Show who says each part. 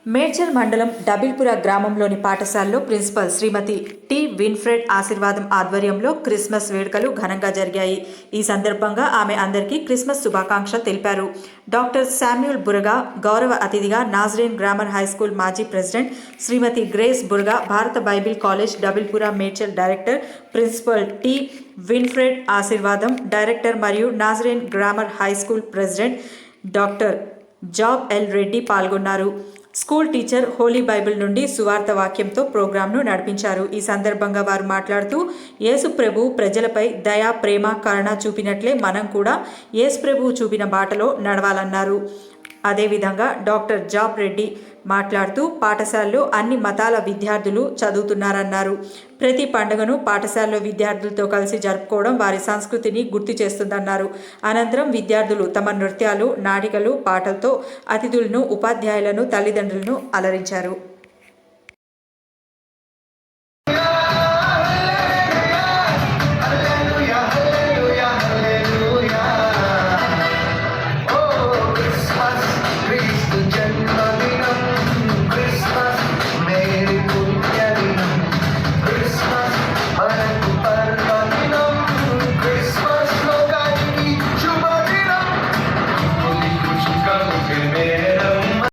Speaker 1: మేడ్చల్ మండలం డబిల్పుర గ్రామంలోని పాఠశాలలో ప్రిన్సిపల్ శ్రీమతి టి విన్ఫ్రెడ్ ఆశీర్వాదం ఆధ్వర్యంలో క్రిస్మస్ వేడుకలు ఘనంగా జరిగాయి. ఈ సందర్భంగా ఆమె అందరికీ క్రిస్మస్ శుభాకాంక్షలు తెలిపారు. డాక్టర్ శామ్యూల్ బురగా గౌరవ అతిథిగా, నాజరేన్ గ్రామర్ హైస్కూల్ మాజీ president Shrimati Grace Buraga, Bharat Bible college Dabilpur Medchal director principal T Winfred Aseervadam director మరియు Nazarene grammar high school president doctor Job L Reddy పాల్గొన్నారు. స్కూల్ టీచర్ హోలీ బైబిల్ నుండి సువార్త వాక్యంతో ప్రోగ్రాంను నడిపించారు. ఈ సందర్భంగా వారు మాట్లాడుతూ, యేసు ప్రభు ప్రజలపై దయ, ప్రేమ, కరుణ చూపినట్లే మనం కూడా యేసు ప్రభు చూపిన బాటలో నడవాలన్నారు. అదేవిధంగా డాక్టర్ జాబ్ రెడ్డి మాట్లాడుతూ, పాఠశాలలో అన్ని మతాల విద్యార్థులు చదువుతున్నారన్నారు. ప్రతి పండుగను పాఠశాలలో విద్యార్థులతో కలిసి జరుపుకోవడం వారి సంస్కృతిని గుర్తు చేస్తుందన్నారు. అనంతరం విద్యార్థులు తమ నృత్యాలు, నాటికలు, పాటలతో అతిథులను, ఉపాధ్యాయులను, తల్లిదండ్రులను అలరించారు.